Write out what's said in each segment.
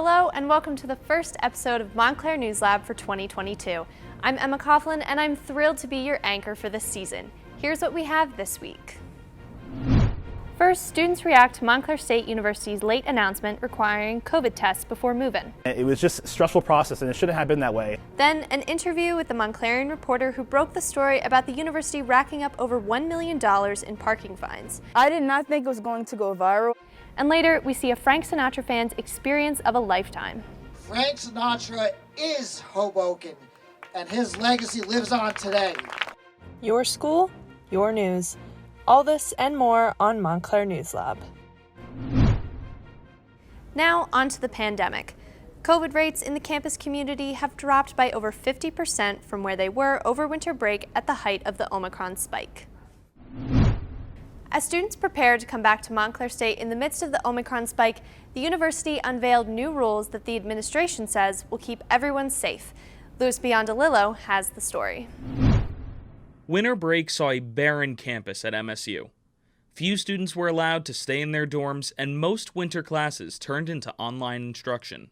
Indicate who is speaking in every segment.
Speaker 1: Hello and welcome to the first episode of Montclair News Lab for 2022. I'm Emma Caughlan and I'm thrilled to be your anchor for this season. Here's what we have this week. First, students react to Montclair State University's late announcement requiring COVID tests before move-in.
Speaker 2: It was just a stressful process and it shouldn't have been that way.
Speaker 1: Then, an interview with the Montclarian reporter who broke the story about the university racking up over $1 million in parking fines.
Speaker 3: I did not think it was going to go viral.
Speaker 1: And later, we see a Frank Sinatra fan's experience of a lifetime.
Speaker 4: Frank Sinatra is Hoboken, and his legacy lives on today.
Speaker 5: Your school, your news. All this and more on Montclair News Lab.
Speaker 1: Now, on to the pandemic. COVID rates in the campus community have dropped by over 50% from where they were over winter break at the height of the Omicron spike. As students prepare to come back to Montclair State in the midst of the Omicron spike, the university unveiled new rules that the administration says will keep everyone safe. Biondolillo has the story.
Speaker 6: Winter break saw a barren campus at MSU. Few students were allowed to stay in their dorms, and most winter classes turned into online instruction.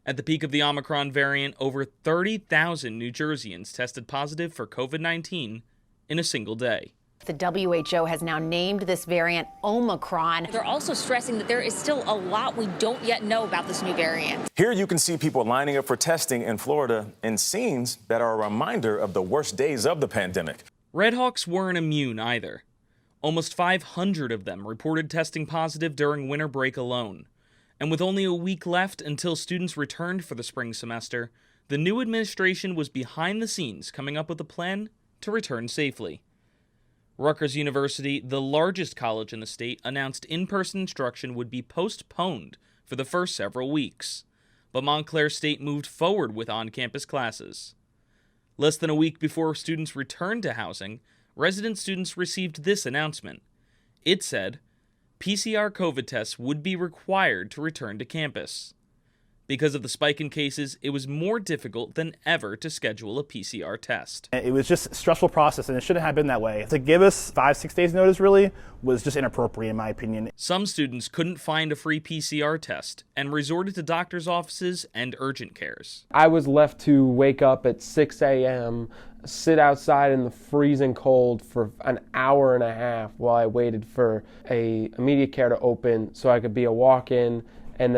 Speaker 6: At the peak of the Omicron variant, over 30,000 New Jerseyans tested positive for COVID-19 in a single day.
Speaker 7: The WHO has now named this variant Omicron.
Speaker 8: They're also stressing that there is still a lot we don't yet know about this new variant.
Speaker 9: Here you can see people lining up for testing in Florida in scenes that are a reminder of the worst days of the pandemic.
Speaker 6: Redhawks weren't immune either. Almost 500 of them reported testing positive during winter break alone. And with only a week left until students returned for the spring semester, the new administration was behind the scenes coming up with a plan to return safely. Rutgers University, the largest college in the state, announced in-person instruction would be postponed for the first several weeks, but Montclair State moved forward with on-campus classes. Less than a week before students returned to housing, resident students received this announcement. It said, PCR COVID tests would be required to return to campus. Because of the spike in cases, it was more difficult than ever to schedule a PCR test.
Speaker 2: It was just a stressful process and it shouldn't have been that way. To give us 5-6 days notice really was just inappropriate in my opinion.
Speaker 6: Some students couldn't find a free PCR test and resorted to doctor's offices and urgent cares.
Speaker 10: I was left to wake up at 6 a.m., sit outside in the freezing cold for an hour and a half while I waited for a immediate care to open so I could be a walk-in and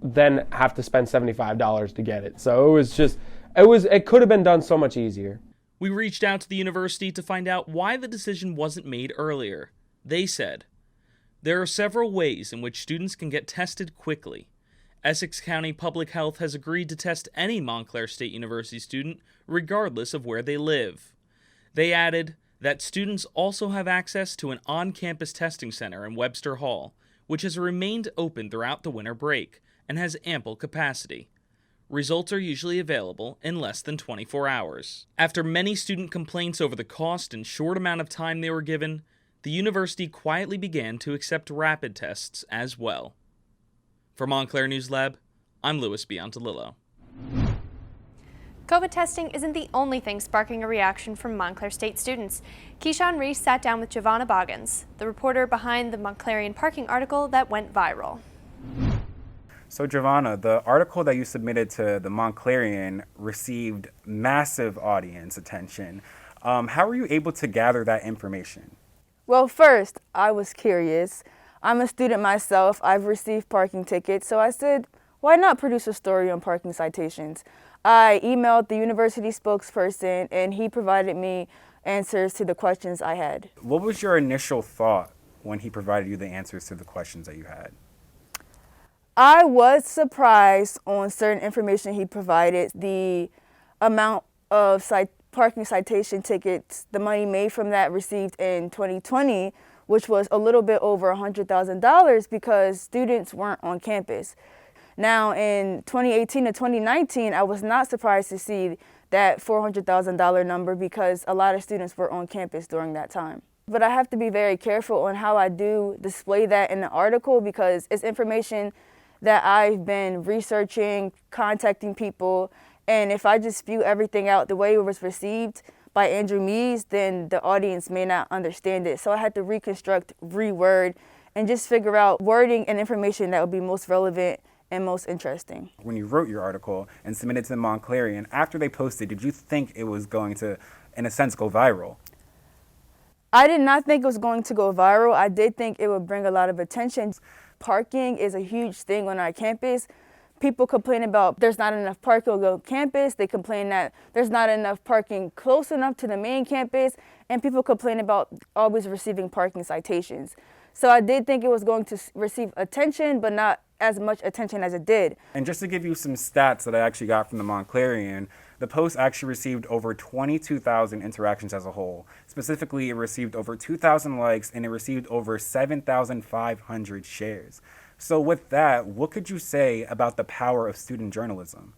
Speaker 10: then have to spend $75 to get it. So it could have been done so much easier.
Speaker 6: We reached out to the university to find out why the decision wasn't made earlier. They said, there are several ways in which students can get tested quickly. Essex County Public Health has agreed to test any Montclair State University student regardless of where they live. They added that students also have access to an on-campus testing center in Webster Hall, which has remained open throughout the winter break and has ample capacity. Results are usually available in less than 24 hours. After many student complaints over the cost and short amount of time they were given, the university quietly began to accept rapid tests as well. For Montclair News Lab, I'm Biondolillo.
Speaker 1: COVID testing isn't the only thing sparking a reaction from Montclair State students. Keyshawn Reese sat down with Giovanna Boggins, the reporter behind the Montclarian parking article that went viral.
Speaker 11: So Giovanna, the article that you submitted to the Montclarian received massive audience attention. How were you able to gather that information?
Speaker 3: Well, first, I was curious. I'm a student myself. I've received parking tickets, so I said, why not produce a story on parking citations? I emailed the university spokesperson, and he provided me answers to the questions I had.
Speaker 11: What was your initial thought when he provided you the answers to the questions that you had?
Speaker 3: I was surprised on certain information he provided, the amount of parking citation tickets, the money made from that received in 2020, which was a little bit over $100,000 because students weren't on campus. Now in 2018 to 2019, I was not surprised to see that $400,000 number because a lot of students were on campus during that time. But I have to be very careful on how I do display that in the article because it's information that I've been researching, contacting people, and if I just spew everything out the way it was received by Andrew Mees, then the audience may not understand it. So I had to reconstruct, reword, and just figure out wording and information that would be most relevant and most interesting.
Speaker 11: When you wrote your article and submitted it to the Montclarian, after they posted, did you think it was going to, in a sense, go viral?
Speaker 3: I did not think it was going to go viral. I did think it would bring a lot of attention. Parking is a huge thing on our campus. People complain about there's not enough parking on campus. They complain that there's not enough parking close enough to the main campus. And people complain about always receiving parking citations. So I did think it was going to receive attention, but not as much attention as it did.
Speaker 11: And just to give you some stats that I actually got from the Montclarian, the post actually received over 22,000 interactions as a whole. Specifically, it received over 2,000 likes and it received over 7,500 shares. So with that, what could you say about the power of student journalism?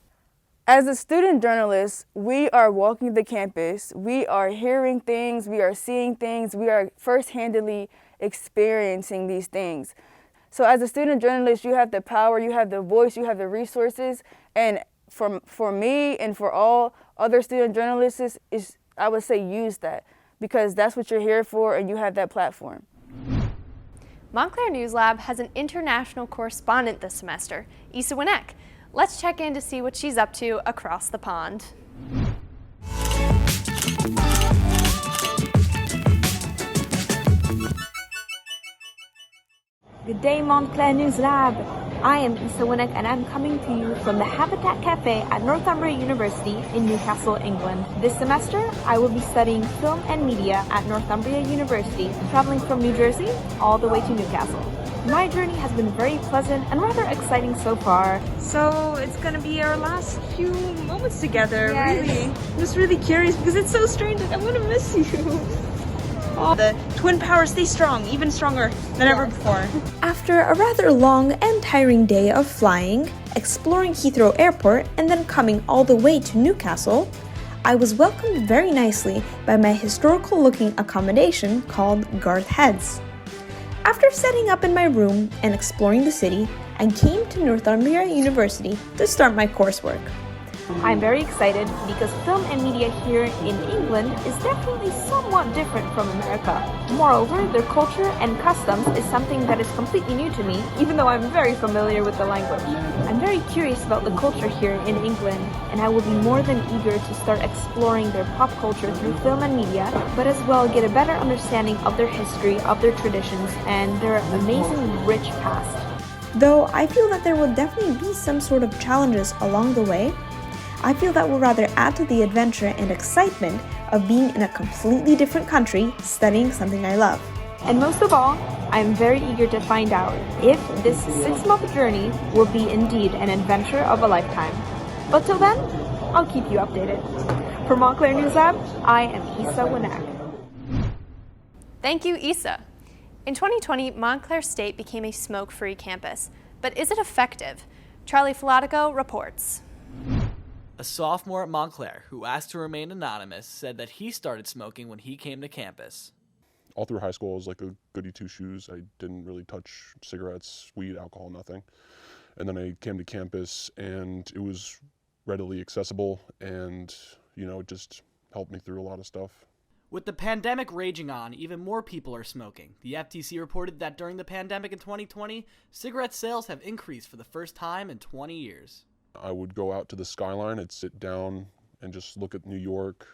Speaker 3: As a student journalist, we are walking the campus, we are hearing things, we are seeing things, we are first-handedly experiencing these things. So as a student journalist, you have the power, you have the voice, you have the resources, and for me and for all other student journalists, I would say use that, because that's what you're here for and you have that platform.
Speaker 1: Montclair News Lab has an international correspondent this semester, Wnek. Let's check in to see what she's up to across the pond.
Speaker 12: Good day, Montclair News Lab. I am Wnek and I'm coming to you from the Habitat Cafe at Northumbria University in Newcastle, England. This semester, I will be studying film and media at Northumbria University, traveling from New Jersey all the way to Newcastle. My journey has been very pleasant and rather exciting so far.
Speaker 13: So it's gonna be our last few moments together,
Speaker 12: Yes.
Speaker 13: really. I'm just really curious because it's so strange, like, I'm gonna miss you. Oh, the twin powers stay strong, even stronger than ever before.
Speaker 12: After a rather long and tiring day of flying, exploring Heathrow Airport, and then coming all the way to Newcastle, I was welcomed very nicely by my historical-looking accommodation called Garth Heads. After setting up in my room and exploring the city, I came to Northumbria University to start my coursework. I'm very excited because film and media here in England is definitely somewhat different from America. Moreover, their culture and customs is something that is completely new to me, even though I'm very familiar with the language. I'm very curious about the culture here in England, and I will be more than eager to start exploring their pop culture through film and media, but as well get a better understanding of their history, of their traditions, and their amazing rich past. Though I feel that there will definitely be some sort of challenges along the way, I feel that will rather add to the adventure and excitement of being in a completely different country studying something I love. And most of all, I am very eager to find out if this 6-month journey will be indeed an adventure of a lifetime. But till then, I'll keep you updated. For Montclair News Lab, I am Wnek.
Speaker 1: Thank you, Issa. In 2020, Montclair State became a smoke-free campus. But is it effective? Charlie Filatico reports.
Speaker 14: A sophomore at Montclair, who asked to remain anonymous, said that he started smoking when he came to campus.
Speaker 15: All through high school, I was like a goody two-shoes. I didn't really touch cigarettes, weed, alcohol, nothing. And then I came to campus and it was readily accessible and, it just helped me through a lot of stuff.
Speaker 14: With the pandemic raging on, even more people are smoking. The FTC reported that during the pandemic in 2020, cigarette sales have increased for the first time in 20 years.
Speaker 15: I would go out to the skyline, I'd sit down and just look at New York,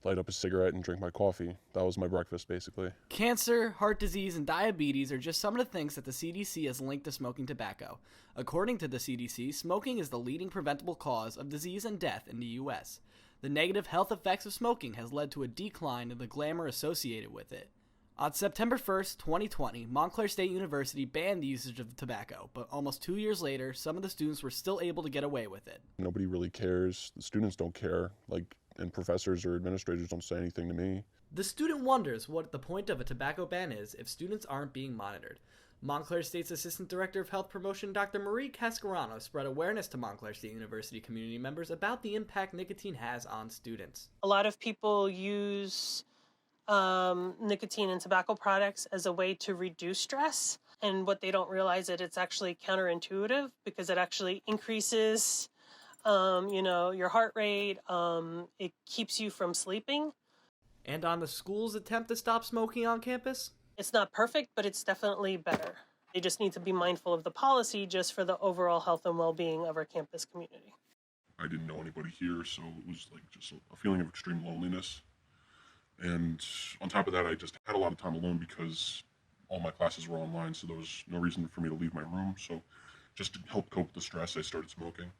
Speaker 15: light up a cigarette and drink my coffee. That was my breakfast, basically.
Speaker 14: Cancer, heart disease, and diabetes are just some of the things that the CDC has linked to smoking tobacco. According to the CDC, smoking is the leading preventable cause of disease and death in the U.S. The negative health effects of smoking has led to a decline in the glamour associated with it. On September 1st, 2020, Montclair State University banned the usage of tobacco, but almost 2 years later, some of the students were still able to get away with it.
Speaker 15: Nobody really cares. The students don't care, and professors or administrators don't say anything to me.
Speaker 14: The student wonders what the point of a tobacco ban is if students aren't being monitored. Montclair State's Assistant Director of Health Promotion, Dr. Marie Cascarano, spread awareness to Montclair State University community members about the impact nicotine has on students.
Speaker 16: A lot of people use nicotine and tobacco products as a way to reduce stress, and what they don't realize is it's actually counterintuitive because it actually increases your heart rate. It keeps you from sleeping.
Speaker 14: And on the school's attempt to stop smoking on campus?
Speaker 16: It's not perfect, but it's definitely better. They just need to be mindful of the policy just for the overall health and well-being of our campus community.
Speaker 15: I didn't know anybody here, so it was like just a feeling of extreme loneliness. And on top of that, I just had a lot of time alone because all my classes were online, so there was no reason for me to leave my room. So just to help cope with the stress, I started smoking.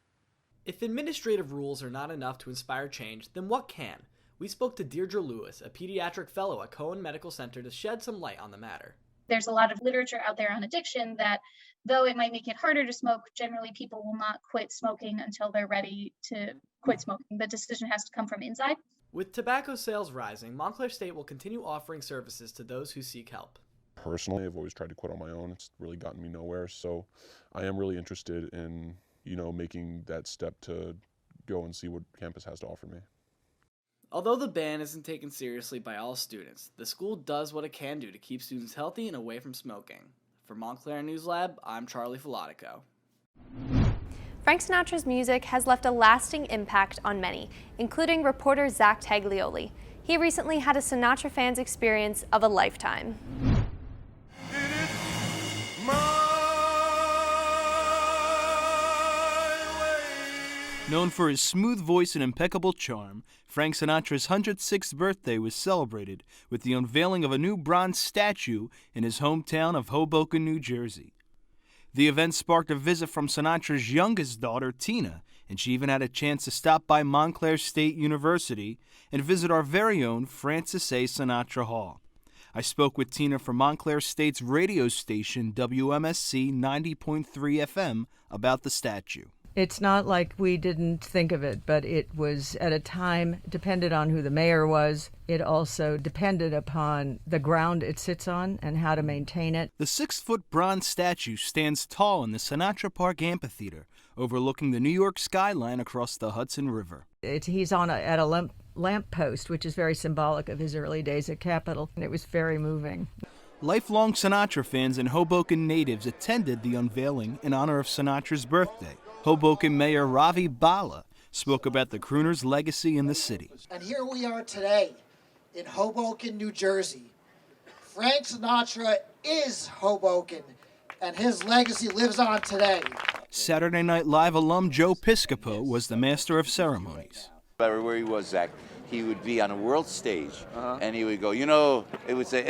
Speaker 14: If administrative rules are not enough to inspire change, then what can? We spoke to Deirdre Lewis, a pediatric fellow at Caughlen Medical Center, to shed some light on the matter.
Speaker 17: There's a lot of literature out there on addiction that, though it might make it harder to smoke, generally people will not quit smoking until they're ready to quit smoking. The decision has to come from inside.
Speaker 14: With tobacco sales rising, Montclair State will continue offering services to those who seek help.
Speaker 15: Personally, I've always tried to quit on my own. It's really gotten me nowhere, so I am really interested in, making that step to go and see what campus has to offer me.
Speaker 14: Although the ban isn't taken seriously by all students, the school does what it can do to keep students healthy and away from smoking. For Montclair News Lab, I'm Charlie Filatico.
Speaker 1: Frank Sinatra's music has left a lasting impact on many, including reporter Zach Taglioli. He recently had a Sinatra fan's experience of a lifetime.
Speaker 18: Known for his smooth voice and impeccable charm, Frank Sinatra's 106th birthday was celebrated with the unveiling of a new bronze statue in his hometown of Hoboken, New Jersey. The event sparked a visit from Sinatra's youngest daughter, Tina, and she even had a chance to stop by Montclair State University and visit our very own Francis A. Sinatra Hall. I spoke with Tina from Montclair State's radio station, WMSC 90.3 FM, about the statue.
Speaker 19: It's not like we didn't think of it, but it was at a time depended on who the mayor was. It also depended upon the ground it sits on and how to maintain it.
Speaker 18: The 6-foot bronze statue stands tall in the Sinatra Park Amphitheater, overlooking the New York skyline across the Hudson River.
Speaker 19: He's at a lamp post, which is very symbolic of his early days at Capitol, and it was very moving.
Speaker 18: Lifelong Sinatra fans and Hoboken natives attended the unveiling in honor of Sinatra's birthday. Hoboken Mayor Ravi Bala spoke about the crooner's legacy in the city.
Speaker 4: And here we are today in Hoboken, New Jersey. Frank Sinatra is Hoboken, and his legacy lives on today.
Speaker 18: Saturday Night Live alum Joe Piscopo was the master of ceremonies.
Speaker 20: Everywhere he was, Zach, he would be on a world stage, and he would go, it would say,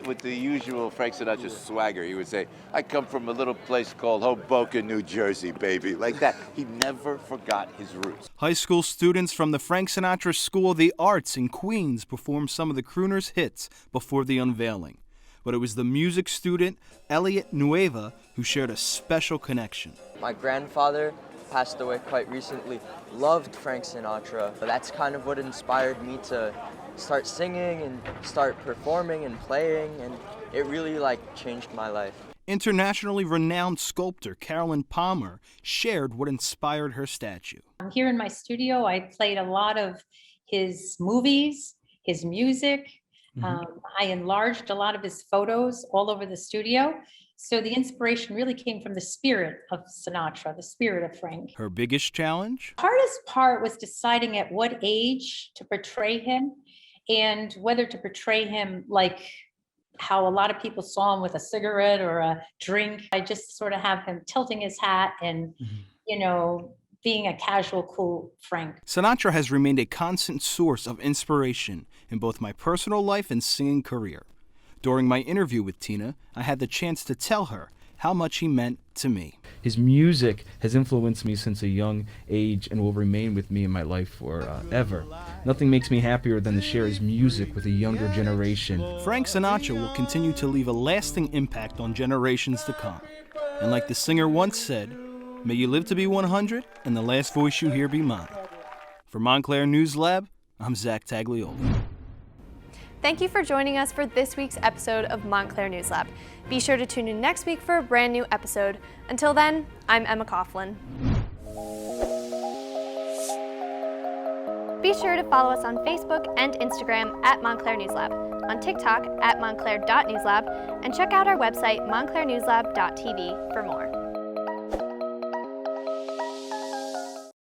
Speaker 20: with the usual Frank Sinatra swagger, he would say, I come from a little place called Hoboken, New Jersey, baby, like that. He never forgot his roots.
Speaker 18: High school students from the Frank Sinatra School of the Arts in Queens performed some of the crooner's hits before the unveiling. But it was the music student, Elliot Nueva, who shared a special connection.
Speaker 21: My grandfather passed away quite recently, loved Frank Sinatra. That's kind of what inspired me to start singing and start performing and playing, and it really changed my life.
Speaker 18: Internationally renowned sculptor Carolyn Palmer shared what inspired her statue.
Speaker 22: Here in my studio, I played a lot of his movies, his music. I enlarged a lot of his photos all over the studio. So the inspiration really came from the spirit of Sinatra, the spirit of Frank.
Speaker 18: Her biggest challenge?
Speaker 22: Hardest part was deciding at what age to portray him and whether to portray him like how a lot of people saw him with a cigarette or a drink. I just sort of have him tilting his hat and, being a casual, cool Frank.
Speaker 18: Sinatra has remained a constant source of inspiration in both my personal life and singing career. During my interview with Tina, I had the chance to tell her how much he meant to me.
Speaker 23: His music has influenced me since a young age and will remain with me in my life forever. Nothing makes me happier than to share his music with a younger generation.
Speaker 18: Frank Sinatra will continue to leave a lasting impact on generations to come. And like the singer once said, may you live to be 100 and the last voice you hear be mine. For Montclair News Lab, I'm Zach Taglioli.
Speaker 1: Thank you for joining us for this week's episode of Montclair News Lab. Be sure to tune in next week for a brand new episode. Until then, I'm Emma Caughlan. Be sure to follow us on Facebook and Instagram at Montclair News Lab, on TikTok at montclair.newslab, and check out our website montclairnewslab.tv for more.